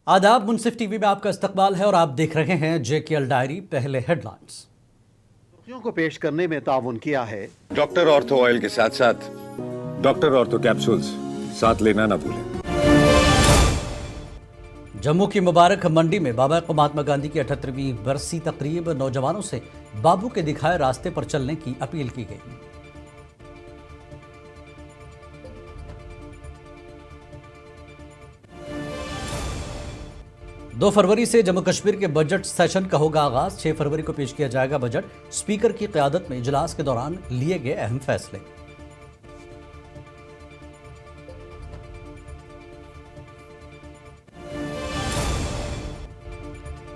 आदाब, मुंसिफ टीवी में आपका इस्तकबाल है और आप देख रहे हैं जेकेएल डायरी। पहले हेडलाइंस। सुर्खियों को पेश करने में ताउन किया है डॉक्टर ऑर्थो ऑयल के साथ साथ डॉक्टर ऑर्थो कैप्सूल्स साथ लेना ना भूलें। जम्मू की मुबारक मंडी में बाबा को महात्मा गांधी की 78वीं बरसी तकरीब। नौजवानों से बाबू के दिखाए रास्ते पर चलने की अपील की गई। 2 फरवरी से जम्मू कश्मीर के बजट सेशन का होगा आगाज। 6 फरवरी को पेश किया जाएगा बजट। स्पीकर की क़यादत में इजलास के दौरान लिए गए अहम फैसले।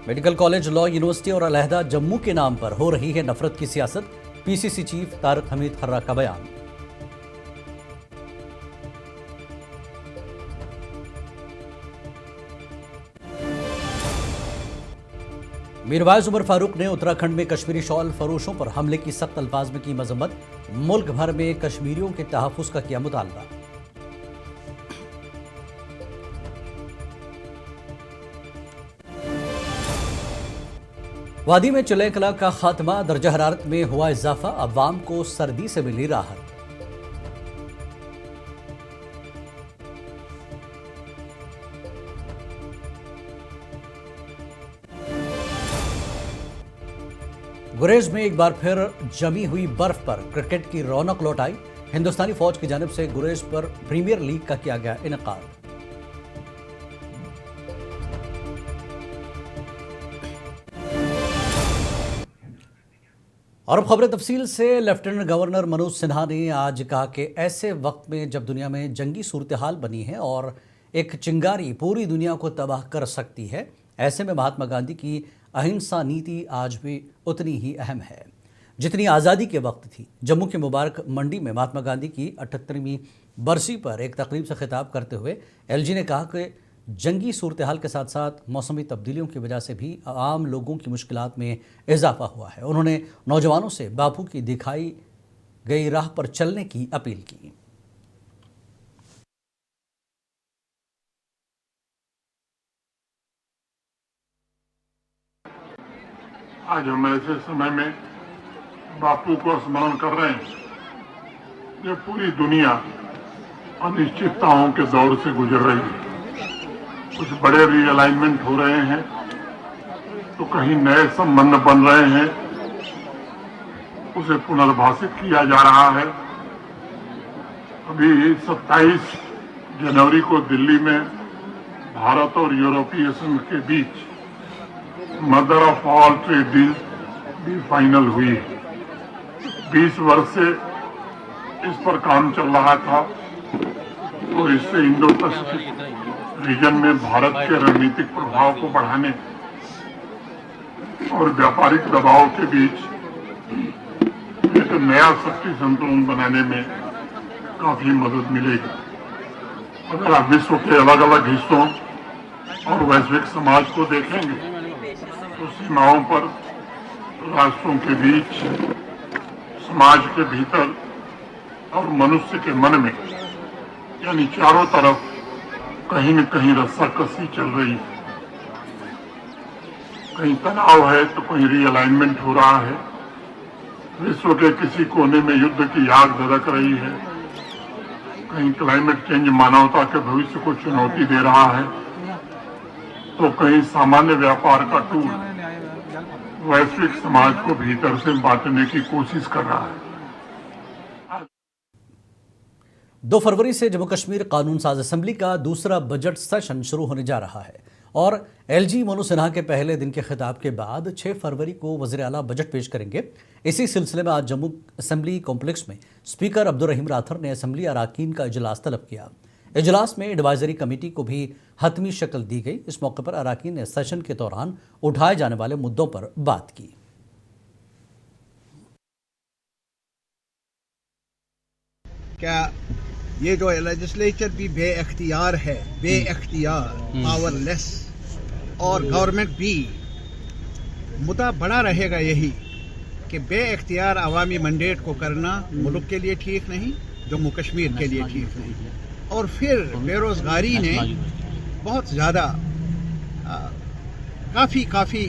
मेडिकल कॉलेज, लॉ यूनिवर्सिटी और अलहदा जम्मू के नाम पर हो रही है नफरत की सियासत। पीसीसी चीफ तारिक हमीद खर्रा का बयान। मीरवाइज उमर फारूक ने उत्तराखंड में कश्मीरी शॉल फरोशों पर हमले की सख्त अल्फाज में की मजम्मत। मुल्क भर में कश्मीरियों के तहफ्फुज का किया मुतालबा। वादी में चिल्ला कला का खात्मा। दर्जा हरारत में हुआ इजाफा। अवाम को सर्दी से मिली राहत। गुरेज में एक बार फिर जमी हुई बर्फ पर क्रिकेट की रौनक लौट आई। हिंदुस्तानी फौज की जानिब से गुरेज पर प्रीमियर लीग का किया गया इनेकाद। और अब खबरें तफसील से। लेफ्टिनेंट गवर्नर मनोज सिन्हा ने आज कहा कि ऐसे वक्त में जब दुनिया में जंगी सूरत हाल बनी है और एक चिंगारी पूरी दुनिया को तबाह कर सकती है, ऐसे में महात्मा गांधी की अहिंसा नीति आज भी उतनी ही अहम है जितनी आज़ादी के वक्त थी। जम्मू की मुबारक मंडी में महात्मा गांधी की 78वीं बरसी पर एक तकरीब से खिताब करते हुए एलजी ने कहा कि जंगी सूरत हाल के साथ साथ मौसमी तब्दीलियों की वजह से भी आम लोगों की मुश्किलात में इजाफा हुआ है। उन्होंने नौजवानों से बापू की दिखाई गई राह पर चलने की अपील की। आज हम ऐसे समय में बापू को स्मरण कर रहे हैं जब पूरी दुनिया अनिश्चितताओं के दौर से गुजर रही है। कुछ बड़े रीअलाइनमेंट हो रहे हैं तो कहीं नए संबंध बन रहे हैं, उसे पुनर्भाषित किया जा रहा है। अभी 27 जनवरी को दिल्ली में भारत और यूरोपीय संघ के बीच mother of all trade deal भी फाइनल हुई है। 20 वर्ष से इस पर काम चल रहा था और इससे इंडो पैसिफिक रीजन में भारत के रणनीतिक प्रभाव को बढ़ाने और व्यापारिक दबाव के बीच एक नया शक्ति संतुलन बनाने में काफी मदद मिलेगी। अगर आप विश्व के अलग अलग हिस्सों और वैश्विक समाज को देखेंगे तो सीमाओं पर, राष्ट्रों के बीच, समाज के भीतर और मनुष्य के मन में, यानी चारों तरफ कहीं न कहीं रस्साकसी चल रही है। कहीं तनाव है तो कहीं रीअलाइनमेंट हो रहा है। विश्व के किसी कोने में युद्ध की आग धधक रही है। कहीं क्लाइमेट चेंज मानवता के भविष्य को चुनौती दे रहा है तो कहीं सामान्य व्यापार का टूल वैश्विक समाज को भीतर से बांटने की कोशिश कर रहा है। 2 फरवरी से जम्मू कश्मीर कानून साज असेंबली का दूसरा बजट सेशन शुरू होने जा रहा है और एलजी मनोज सिन्हा के पहले दिन के खिताब के बाद 6 फरवरी को वज़ीर आला बजट पेश करेंगे। इसी सिलसिले में आज जम्मू असेंबली कॉम्प्लेक्स में स्पीकर अब्दुल रहीम राथर ने असेंबली अराकीन का इजलास तलब किया। इजलास में एडवाइजरी कमेटी को भी हतमी शक्ल दी गई। इस मौके पर अराकीन ने सेशन के दौरान उठाए जाने वाले मुद्दों पर बात की। क्या ये जो लेजिस्लेचर भी बेअख्तियार है, बेअख्तियार, पावरलेस, और गवर्नमेंट भी मुद्दा बड़ा रहेगा यही कि बेअख्तियार अवामी मैंडेट को करना मुल्क के लिए ठीक नहीं, जम्मू कश्मीर के लिए ठीक नहीं। और फिर बेरोजगारी ने बहुत ज़्यादा काफ़ी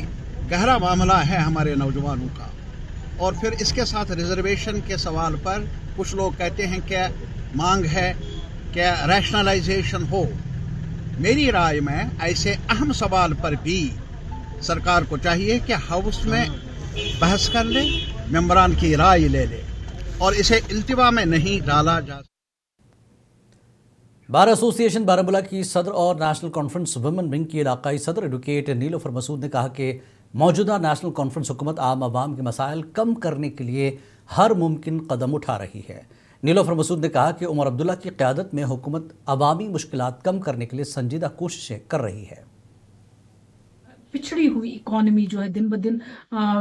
गहरा मामला है हमारे नौजवानों का। और फिर इसके साथ रिजर्वेशन के सवाल पर कुछ लोग कहते हैं क्या मांग है, क्या रैशनलाइजेशन हो। मेरी राय में ऐसे अहम सवाल पर भी सरकार को चाहिए कि हाउस में बहस कर ले, मेंबरान की राय ले ले और इसे इल्तिवा में नहीं डाला जा। बार एसोसिएशन बारामूला की सदर और नेशनल कॉन्फ्रेंस वुमेन विंग की इलाकाई सदर एडवोकेट नीलोफर मसूद ने कहा कि मौजूदा नेशनल कॉन्फ्रेंस हुकूमत आम आवाम के मसाइल कम करने के लिए हर मुमकिन कदम उठा रही है। नीलोफर मसूद ने कहा कि उमर अब्दुल्ला की क़यादत में हुकूमत अवामी मुश्किलात कम करने के लिए संजीदा कोशिशें कर रही है। पिछड़ी हुई इकोनॉमी जो है दिन ब दिन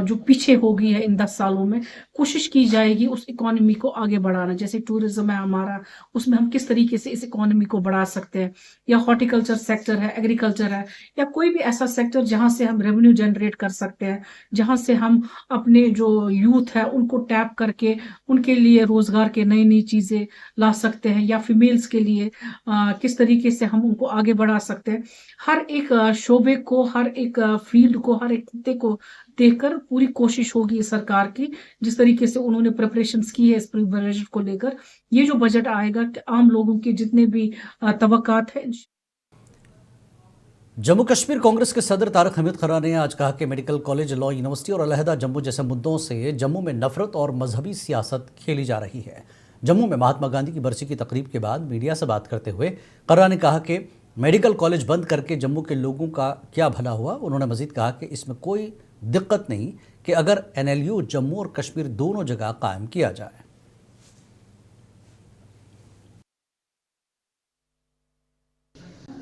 जो पीछे हो गई है इन 10 सालों में, कोशिश की जाएगी उस इकोनॉमी को आगे बढ़ाना। जैसे टूरिज्म है हमारा, उसमें हम किस तरीके से इस इकोनॉमी को बढ़ा सकते हैं, या हॉर्टिकल्चर सेक्टर है, एग्रीकल्चर है, या कोई भी ऐसा सेक्टर जहां से हम रेवेन्यू जनरेट कर सकते हैं, जहां से हम अपने जो यूथ है उनको टैप करके उनके लिए रोजगार के नई नई चीजें ला सकते हैं, या फीमेल्स के लिए किस तरीके से हम उनको आगे बढ़ा सकते हैं। हर एक शोबे को, हर एक फील्ड को, हर एक खिते को देखकर पूरी कोशिश होगी सरकार की। जिस तरीके से उन्होंने प्रिपरेशंस की है इस बजट को लेकर, ये जो बजट आएगा कि आम लोगों के जितने भी तवक्कात है। जम्मू कश्मीर कांग्रेस के सदर तारिक हमीद खरा ने आज कहा कि मेडिकल कॉलेज, लॉ यूनिवर्सिटी और अलहदा जम्मू जैसे मुद्दों से जम्मू में नफरत और मजहबी सियासत खेली जा रही है। जम्मू में महात्मा गांधी की बरसी की तकरीब के बाद मीडिया से बात करते हुए खरा ने कहा कि मेडिकल कॉलेज बंद करके जम्मू के लोगों का क्या भला हुआ। उन्होंने मजीद कहा कि इसमें कोई दिक्कत नहीं कि अगर NLU जम्मू और कश्मीर दोनों जगह कायम किया जाए।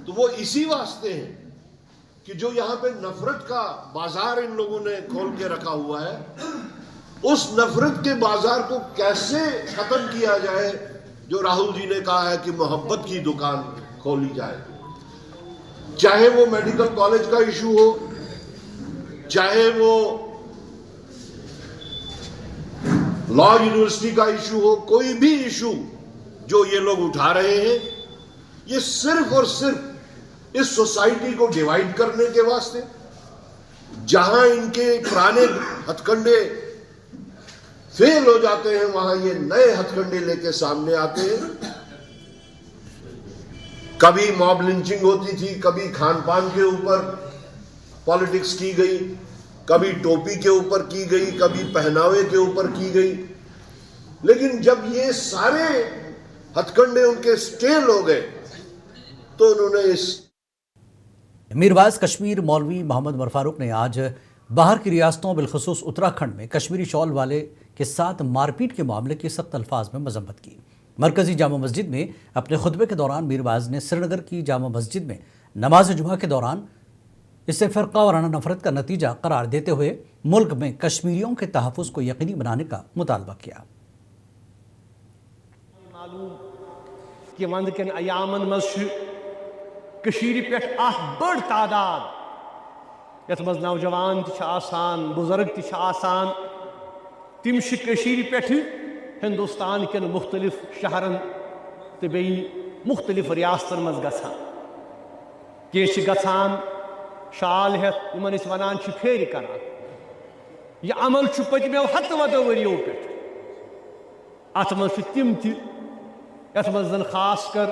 तो वो इसी वास्ते है कि जो यहाँ पे नफरत का बाजार इन लोगों ने खोल के रखा हुआ है, उस नफरत के बाजार को कैसे खत्म किया जाए। जो राहुल जी ने कहा है कि मोहब्बत की दुकान खोली जाए, चाहे वो मेडिकल कॉलेज का इशू हो, चाहे वो लॉ यूनिवर्सिटी का इशू हो, कोई भी इशू जो ये लोग उठा रहे हैं, ये सिर्फ और सिर्फ इस सोसाइटी को डिवाइड करने के वास्ते। जहां इनके पुराने हथकंडे फेल हो जाते हैं, वहां ये नए हथकंडे लेके सामने आते हैं। कभी मॉब लिंचिंग होती थी, कभी खान पान के ऊपर पॉलिटिक्स की गई, कभी टोपी के ऊपर की गई, कभी पहनावे के ऊपर की गई। लेकिन जब ये सारे हथकंडे उनके स्टेल हो गए तो उन्होंने इस मीरवाइज कश्मीर मौलवी मोहम्मद उमर फारूक ने आज बाहर की रियासतों बिलखसूस उत्तराखंड में कश्मीरी शॉल वाले के साथ मारपीट के मामले की सख्त अल्फाज में मजम्मत की। मरकजी जामा मस्जिद में अपने खुतबे के दौरान मीरवाइज ने श्रीनगर की जामा मस्जिद में नमाज जुमा के दौरान इसे फ़िरका वाराना नफरत का नतीजा करार देते हुए मुल्क में कश्मीरियों के तहफ़्फ़ुज़ को यकीनी बनाने का मुतालबा किया। कि वंद के अयामन मज पे बड़ तादाद यथ मज नौजवान आसान, बुजुर्ग आसान, तिम पे हिंदुस्तान के मुख्तलिफ शहरन तो बे मुख्तलिफ रियासतन मज गसान। कह गसान शाल हेत इन वन फेर कर। यह अमल पतमो 100 वरियों पे अत मज तिम यथ मज खास कर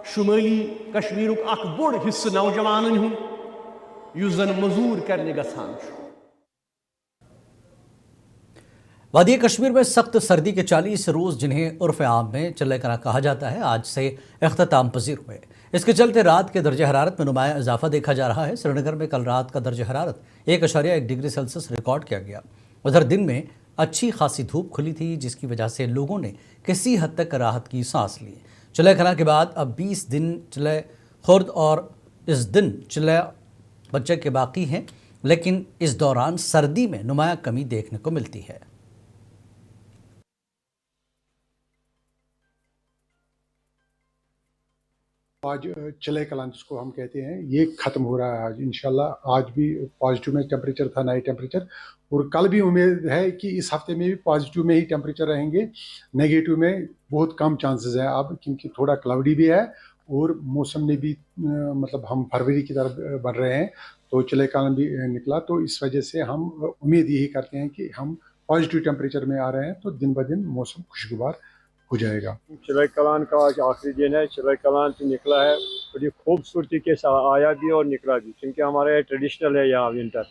शुमाली कश्मीर बोड़ हिस्स नौजवान हुन मजूर करने गसान। वादी कश्मीर में सख्त सर्दी के 40 रोज़, जिन्हें उर्फ आम में चलेकना कहा जाता है, आज से अख्ताम पजीर हुए। इसके चलते रात के दर्ज हरारत में नुमाया इजाफा देखा जा रहा है। श्रीनगर में कल रात का दर्ज हरारत 1.1 डिग्री सेल्सियस रिकॉर्ड किया गया। उधर दिन में अच्छी खासी धूप खुली थी, जिसकी वजह से लोगों ने किसी हद तक राहत की सांस ली। चलेखना के बाद अब 20 दिन चले खुर्द और इस दिन चले बच्चे के बाकी हैं, लेकिन इस दौरान सर्दी में नुमाया कमी देखने को मिलती है। आज चले कलां जिसको हम कहते हैं, ये ख़त्म हो रहा है आज इंशाल्लाह। आज भी पॉजिटिव में टेम्परेचर था, नाइट टेम्परेचर, और कल भी उम्मीद है कि इस हफ्ते में भी पॉजिटिव में ही टेम्परेचर रहेंगे। नेगेटिव में बहुत कम चांसेस है अब, क्योंकि थोड़ा क्लाउडी भी है और मौसम ने भी मतलब हम फरवरी की तरफ बढ़ रहे हैं, तो चले कालन भी निकला, तो इस वजह से हम उम्मीद यही करते हैं कि हम पॉजिटिव टेम्परेचर में आ रहे हैं, तो दिन ब दिन मौसम खुशगवार हो जाएगा। चिलय कलान का आज आखिरी दिन है। चिलय कलान से निकला है बड़ी खूबसूरती के साथ, आया भी और निकला भी, क्योंकि हमारे ट्रेडिशनल है यहाँ विंटर।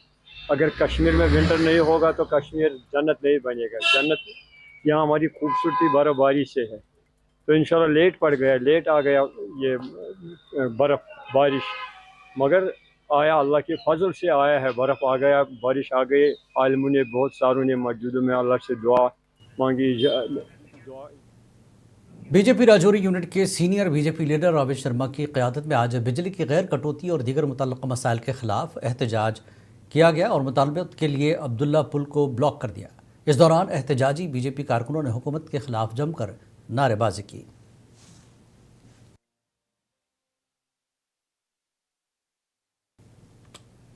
अगर कश्मीर में विंटर नहीं होगा तो कश्मीर जन्नत नहीं बनेगा। जन्नत यहाँ हमारी खूबसूरती बर्फबारी से है। तो इंशाल्लाह लेट पड़ गया, लेट आ गया ये बर्फ़ बारिश, मगर आया, अल्लाह के फजल से आया है, बर्फ़ आ गया, बारिश आ गई। आलिमों ने बहुत सारों ने मस्जिदों में अल्लाह से दुआ मांगी। बीजेपी राजौरी यूनिट के सीनियर बीजेपी लीडर रावेश शर्मा की क़यादत में आज बिजली की गैर कटौती और दीगर मुतल्लक़ मसाइल के खिलाफ एहतजाज किया गया और मुतालबत के लिए अब्दुल्ला पुल को ब्लॉक कर दिया। इस दौरान एहतजाजी बीजेपी कारकुनों ने हुकूमत के खिलाफ जमकर नारेबाजी की।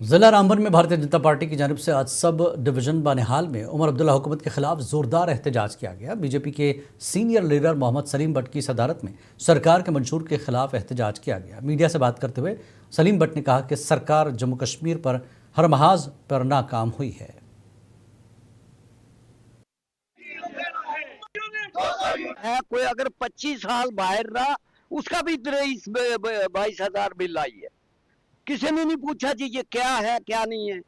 ज़िला रामबन में भारतीय जनता पार्टी की जानिब से आज सब डिवीज़न बानिहाल में उमर अब्दुल्ला हुकूमत के खिलाफ ज़ोरदार एहतजाज किया गया। बीजेपी के सीनियर लीडर मोहम्मद सलीम भट्ट की सदारत में सरकार के मंशूर के खिलाफ एहतजाज किया गया। मीडिया से बात करते हुए सलीम भट्ट ने कहा कि सरकार जम्मू कश्मीर पर हर महाज पर नाकाम हुई है। कोई अगर 25 साल बाहर रहा उसका भी 23-22 हजार बिल आई है। किसी ने नहीं पूछा जी ये क्या है क्या नहीं है।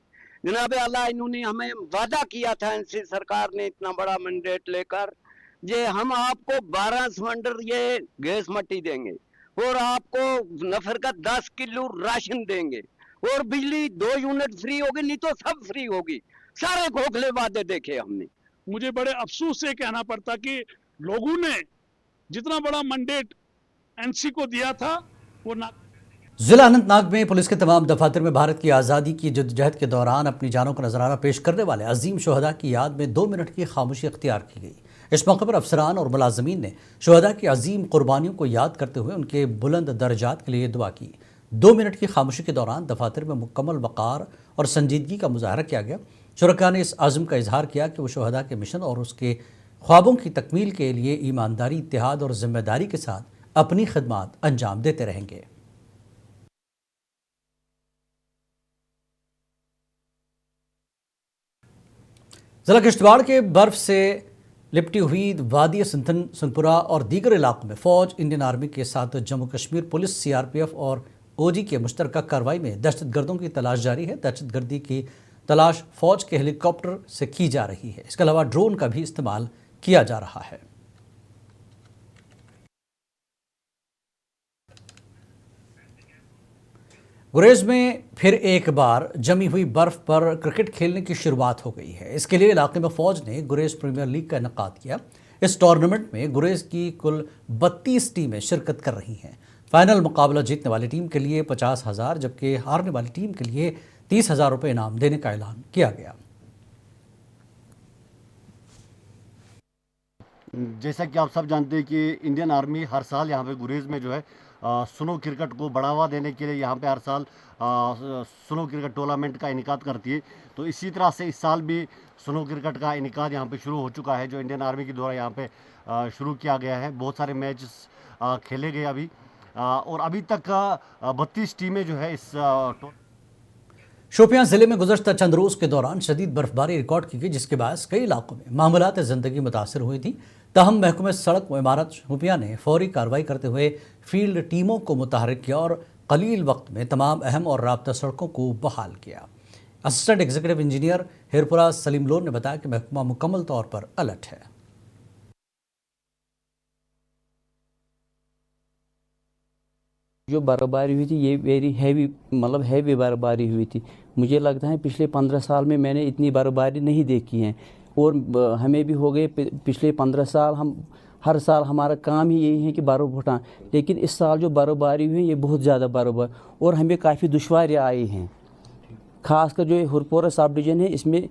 जनाब अल्लाह, इन्होंने हमें वादा किया था, इनसे सरकार ने इतना बड़ा मैंडेट लेकर, ये हम आपको 12 सिलेंडर ये गैस मट्टी देंगे और आपको नफर का 10 किलो राशन देंगे और बिजली 2 यूनिट फ्री होगी, नहीं तो सब फ्री होगी। सारे खोखले वादे देखे हमने। मुझे बड़े अफसोस से कहना पड़ता कि लोगों ने जितना बड़ा मैंडेट एनसी को दिया था वो ना। जिला अनंतनाग में पुलिस के तमाम दफातर में भारत की आज़ादी की जद्दोजहद के दौरान अपनी जानों का नजराना पेश करने वाले अजीम शोहदा की याद में 2 मिनट की खामोशी अख्तियार की गई। इस मौके पर अफसरान और मुलाजमीन ने शोहदा की अजीम कुर्बानियों को याद करते हुए उनके बुलंद दर्जात के लिए दुआ की। 2 मिनट की खामोशी के दौरान दफातर में मुकम्मल वक़ार और संजीदगी का मुजाहरा किया गया। शुरका ने इस आज़म का इजहार किया कि वो शोहदा के मिशन और उसके ख्वाबों की तकमील के लिए ईमानदारी, इत्तेहाद और जिम्मेदारी के साथ अपनी खिदमत अंजाम देते रहेंगे। ज़िला किश्तवाड़ के बर्फ़ से लिपटी हुई वादी सुनपुरा और दीगर इलाकों में फ़ौज, इंडियन आर्मी के साथ जम्मू कश्मीर पुलिस, CRPF और OG के मुश्तरका कार्रवाई में दहशतगर्दों की तलाश जारी है। दहशतगर्दी की तलाश फ़ौज के हेलीकॉप्टर से की जा रही है। इसके अलावा ड्रोन का भी इस्तेमाल किया जा रहा है। गुरेज में फिर एक बार जमी हुई बर्फ पर क्रिकेट खेलने की शुरुआत हो गई है। इसके लिए इलाके में फ़ौज ने गुरेज प्रीमियर लीग का इनेकाद किया। इस टूर्नामेंट में गुरेज की कुल 32 टीमें शिरकत कर रही हैं। फाइनल मुकाबला जीतने वाली टीम के लिए 50,000 जबकि हारने वाली टीम के लिए 30,000 रुपये इनाम देने का ऐलान किया गया। जैसा कि आप सब जानते हैं कि इंडियन आर्मी हर साल यहाँ पे गुरेज में जो है स्नो क्रिकेट को बढ़ावा देने के लिए यहाँ पे हर साल स्नो क्रिकेट टूर्नामेंट का इनेकाद करती है। तो इसी तरह से इस साल भी स्नो क्रिकेट का इनेकाद यहाँ पे शुरू हो चुका है, जो इंडियन आर्मी के द्वारा यहाँ पे शुरू किया गया है। बहुत सारे मैच खेले गए अभी और अभी तक 32 टीमें जो है इस शोपियां जिले में गुज़श्ता चंद रोज़ के दौरान शदीद बर्फबारी रिकॉर्ड की गई, जिसके बायस कई इलाकों में मामूलात ज़िंदगी मुतासर हुई थी। तहम महकमे सड़क व इमारत शोपियां ने फौरी कार्रवाई करते हुए फील्ड टीमों को मुतहर्रिक किया और कलील वक्त में तमाम अहम और राब्ता सड़कों को बहाल किया। Assistant executive engineer Hirpura Saleem Lone ने बताया कि महकमा मुकम्मल तौर पर अलर्ट है। जो बर्फबारी हुई थी ये वेरी हैवी, मतलब हैवी बर्फबारी हुई थी। मुझे लगता है पिछले 15 साल में मैंने इतनी बर्फबारी नहीं देखी है और हमें भी हो गए पिछले 15 साल। हम हर साल हमारा काम ही यही है कि बर्फ़ उठाएं, लेकिन इस साल जो बर्फबारी हुई ये बहुत ज़्यादा बर्फबारी और हमें काफ़ी दुश्वारियाँ आई हैं। ख़ासकर जो हुरपोरा सब डिवीज़न है इसमें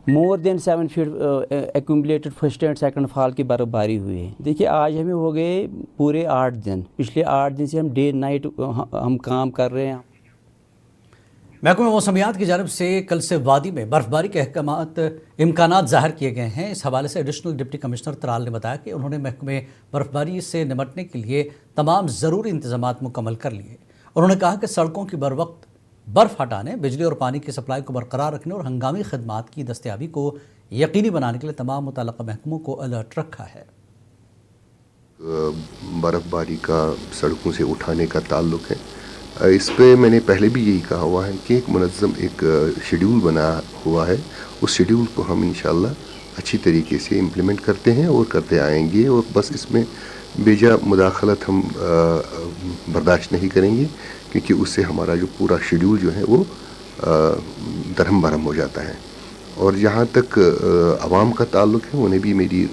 more than 7 feet accumulated first and second fall की बर्फबारी हुई है। देखिए आज हमें हो गए पूरे 8 दिन, पिछले 8 दिन से हम डे नाइट हम काम कर रहे हैं। महकमे मौसमियात की जानिब से कल से वादी में बर्फबारी के इम्कानात ज़ाहिर किए गए हैं। इस हवाले से एडिशनल डिप्टी कमिश्नर तराल ने बताया कि उन्होंने महकमे बर्फबारी से निपटने के लिए तमाम ज़रूरी इंतजामात मुकम्मल कर लिए। उन्होंने कहा कि सड़कों की बर वक्त बर्फ़ हटाने, बिजली और पानी की सप्लाई को बरकरार रखने और हंगामी खदमात की दस्तयाबी को यकीनी बनाने के लिए तमाम मुतल्लका महकमों को अलर्ट रखा है। बर्फ़बारी का सड़कों से उठाने का ताल्लुक़ है, इस पे मैंने पहले भी यही कहा हुआ है कि एक मुनज़्ज़म एक शेड्यूल बना हुआ है। उस शेड्यूल को हम इंशाअल्लाह अच्छी तरीके से इम्प्लीमेंट करते हैं और करते आएंगे, और बस इसमें बेजा मुदाखलत हम बर्दाश्त नहीं करेंगे, क्योंकि उससे हमारा जो पूरा शेड्यूल जो है वो दरहम बरहम हो जाता है। और जहाँ तक आवाम का ताल्लुक़ है, उन्हें भी मेरी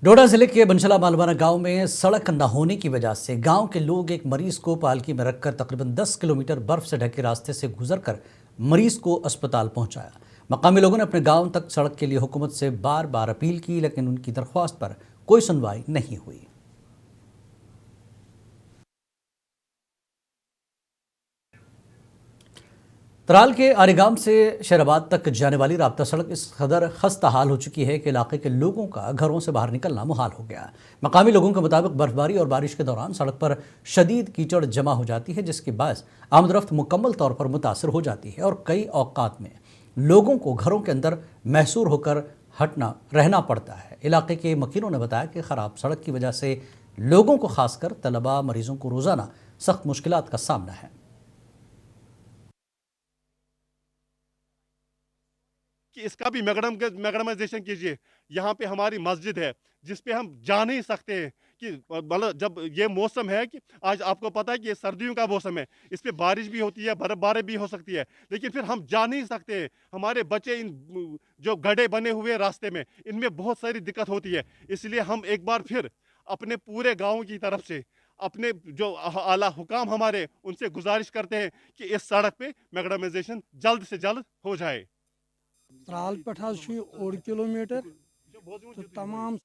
डोडा जिले के बंशला मालवाना गांव में सड़क न होने की वजह से गांव के लोग एक मरीज को पालकी में रखकर तकरीबन 10 किलोमीटर बर्फ से ढके रास्ते से गुजरकर मरीज को अस्पताल पहुंचाया। मकामी लोगों ने अपने गांव तक सड़क के लिए हुकूमत से बार बार अपील की, लेकिन उनकी दरख्वास्त पर कोई सुनवाई नहीं हुई। तराल के आरेगाम से शेराबाद तक जाने वाली राब्ता सड़क इस कदर खस्ता हाल हो चुकी है कि इलाके के लोगों का घरों से बाहर निकलना मुहाल हो गया। मकामी लोगों के मुताबिक बर्फबारी और बारिश के दौरान सड़क पर शदीद कीचड़ जमा हो जाती है, जिसके बायस आमदरफ्त मुकम्मल तौर पर मुतासर हो जाती है और कई औकात में लोगों को घरों के अंदर महसूर होकर रहना पड़ता है। इलाके के मकीनों ने बताया कि ख़राब सड़क की वजह से लोगों को खासकर तलबा मरीजों को रोज़ाना सख्त मुश्किलात का सामना है। कि इसका भी मैगडमाइजेशन कीजिए। यहाँ पे हमारी मस्जिद है जिस पे हम जा नहीं सकते हैं, कि मतलब जब ये मौसम है कि आज आपको पता है कि ये सर्दियों का मौसम है, इस पे बारिश भी होती है, बर्फबारी भी हो सकती है, लेकिन फिर हम जा नहीं सकते हैं। हमारे बच्चे इन जो गड्ढे बने हुए रास्ते में, इनमें बहुत सारी दिक्कत होती है। इसलिए हम एक बार फिर अपने पूरे गाँव की तरफ से अपने जो आला हुकाम हमारे, उनसे गुजारिश करते हैं कि इस सड़क पे मैगडमाइजेशन जल्द से जल्द हो जाए। त्राल पे 1 किलोमीटर तो तमाम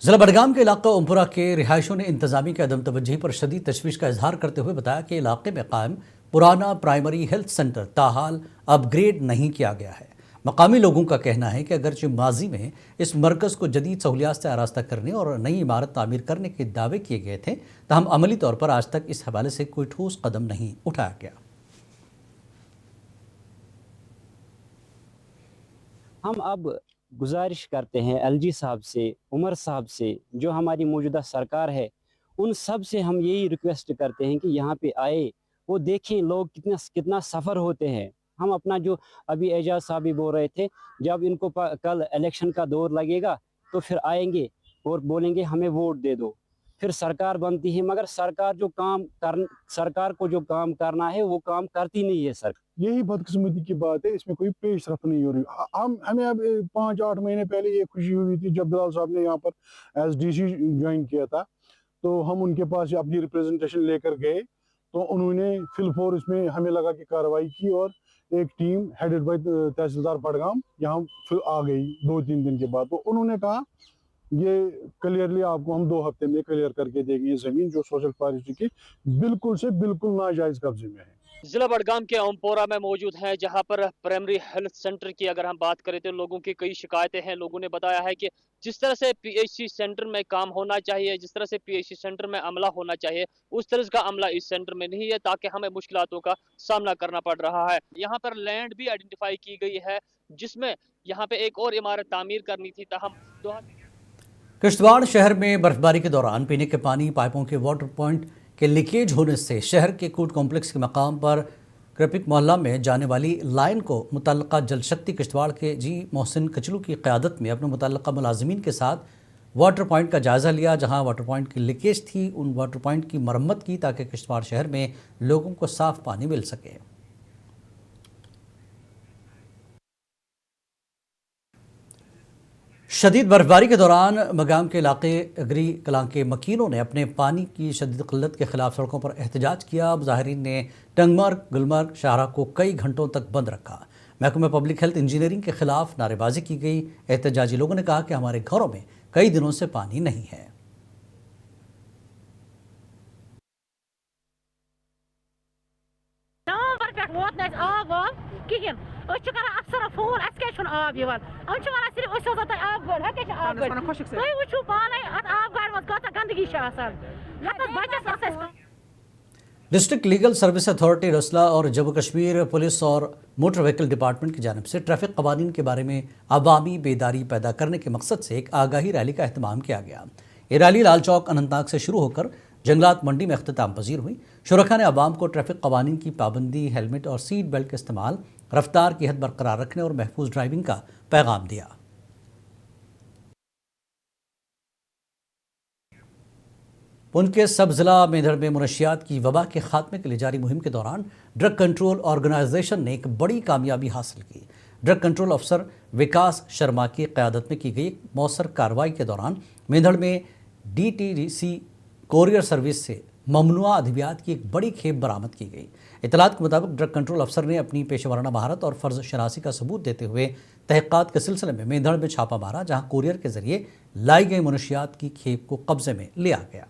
जिला बडगाम के इलाका ओमपुरा के रिहायशों ने इंतजामी के अदम तवज्जुही पर शदीद तशवीश का इजहार करते हुए बताया कि इलाके में कायम पुराना प्राइमरी हेल्थ सेंटर ताहाल अपग्रेड नहीं किया गया है। मकामी लोगों का कहना है कि अगरचे माजी में इस मरकज़ को जदीद सहूलियात से आरास्ता करने और नई इमारत तामीर करने के दावे किए गए थे, ताहम अमली तौर पर आज तक इस हवाले से कोई ठोस कदम नहीं उठाया गया। हम अब गुजारिश करते हैं एलजी साहब से, उमर साहब से, जो हमारी मौजूदा सरकार है, उन सब से हम यही रिक्वेस्ट करते हैं कि यहाँ पे आए, वो देखें लोग कितना सफ़र होते हैं। हम अपना जो अभी एजाज साहब भी बोल रहे थे, जब इनको कल इलेक्शन का दौर लगेगा तो फिर आएंगे और बोलेंगे हमें वोट दे दो, फिर सरकार बनती है, मगर सरकार को जो काम करना है वो काम करती नहीं है सरकार। यही बदकिस्मती की बात है, इसमें कोई पेशरफ नहीं हो रही। हमें अब 5-8 महीने पहले ये खुशी हुई थी जब बिलाल साहब ने यहाँ पर एसडीसी ज्वाइन किया था, तो हम उनके पास अपनी रिप्रेजेंटेशन लेकर गए, तो उन्होंने फिलफोर इसमें हमें लगा कि कार्रवाई की और एक टीम हेडेड बाय तहसीलदार बडगाम यहाँ फिर आ गई 2-3 दिन के बाद। तो उन्होंने कहा ये क्लियरली आपको हम 2 हफ्ते में क्लियर करके देंगे ये जमीन जो सोशल फॉरेस्ट्री की बिल्कुल से बिल्कुल नाजायज कब्जे में है। जिला बडगाम के ओमपोरा में मौजूद हैं, जहां पर प्राइमरी हेल्थ सेंटर की अगर हम बात करें तो लोगों की कई शिकायतें हैं। लोगों ने बताया है कि जिस तरह से पीएचसी सेंटर में काम होना चाहिए, जिस तरह से पीएचसी सेंटर में अमला होना चाहिए, उस तरह का अमला इस सेंटर में नहीं है, ताकि हमें मुश्किलातों का सामना करना पड़ रहा है। यहाँ पर लैंड भी आइडेंटिफाई की गई है जिसमें यहाँ पे एक और इमारत तामीर करनी थी, ताहम किश्तवाड़ शहर में बर्फबारी के दौरान पीने के पानी पाइपों के वाटर पॉइंट के लीकेज होने से शहर के कूट कॉम्प्लेक्स के मकाम पर कृपिक मोहल्ला में जाने वाली लाइन को मुतल्लका जल शक्ति किश्तवाड़ के जी मोहसिन कचलू की क़यादत में अपने मुतल्लका मुलाजिमीन के साथ वाटर पॉइंट का जायज़ा लिया। जहां वाटर पॉइंट की लीकेज थी, उन वाटर पॉइंट की मरम्मत की ताकि किश्तवाड़ शहर में लोगों को साफ़ पानी मिल सके। शदीद बर्फबारी के दौरान मगाम के इलाके अगरी कलां के मकीनों ने अपने पानी की शदीद किल्लत के खिलाफ सड़कों पर एहतजाज किया। मुजाहिरीन ने टंगमर्ग गुलमर्ग शाहरा को कई घंटों तक बंद रखा। महकमे पब्लिक हेल्थ इंजीनियरिंग के खिलाफ नारेबाजी की गई। एहतजाजी लोगों ने कहा कि हमारे घरों में कई दिनों से पानी नहीं है। वोत न आब वाब कहें कर अफसर फोन अस क्या आब यहां हम सिर्फ सोजो तुम आब गाड़ क्या आब गाड़ तुम वो पाने आब गाड़ मज कत गंदगी बचस डिस्ट्रिक्ट लीगल सर्विस अथॉरिटी रसला और जम्मू कश्मीर पुलिस और मोटर व्हीकल डिपार्टमेंट की जानिब से ट्रैफिक कवानीन के बारे में अवामी बेदारी पैदा करने के मकसद से एक आगाही रैली का अहतमाम किया गया। ये रैली लाल चौक अनंतनाग से शुरू होकर जंगलात मंडी में अख्तिताम पजीर हुई। शुरका ने अवाम को ट्रैफिक कवानीन की पाबंदी, हेलमेट और सीट बेल्ट के इस्तेमाल, रफ्तार की हद बरकरार रखने और महफूज ड्राइविंग का पैगाम दिया। उनके सब जिला मेंढर में मुनशियात की वबा के खात्मे के लिए जारी मुहिम के दौरान ड्रग कंट्रोल ऑर्गेनाइजेशन ने एक बड़ी कामयाबी हासिल की। ड्रग कंट्रोल अफसर विकास शर्मा की क़यादत में की गई एक मौसर कार्रवाई के दौरान मेंढर में DTDC कोरियर सर्विस से ममनुआ अद्वियात की एक बड़ी खेप बरामद की गई। इतलात के मुताबिक ड्रग कंट्रोल अफसर ने अपनी पेशेवराना महारत और फ़र्ज शनासी का सबूत देते हुए तहक़ीक़ात के सिलसिले में मेंढर में छापा मारा, जहाँ कोरियर के जरिए लाई गई मुनशियात की खेप को कब्जे में लिया गया।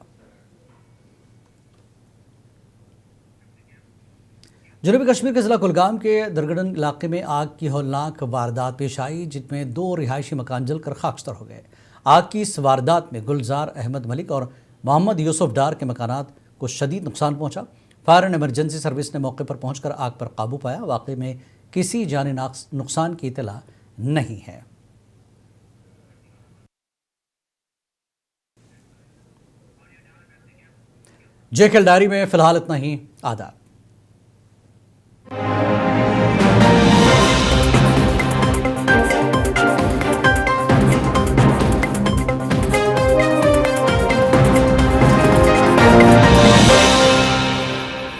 जनूबी कश्मीर के ज़िला कुलगाम के दरगडन इलाके में आग की हौलनाक वारदात पेश आई, जिसमें 2 रिहायशी मकान जलकर खाकस्तर हो गए। आग की इस वारदात में गुलजार अहमद मलिक और मोहम्मद यूसुफ डार के मकानात को शदीद नुकसान पहुंचा। फायर एंड इमरजेंसी सर्विस ने मौके पर पहुंचकर आग पर काबू पाया। वाक़े में किसी जानी नुकसान की इतला नहीं है। JKL डायरी में फिलहाल इतना ही। आदाब।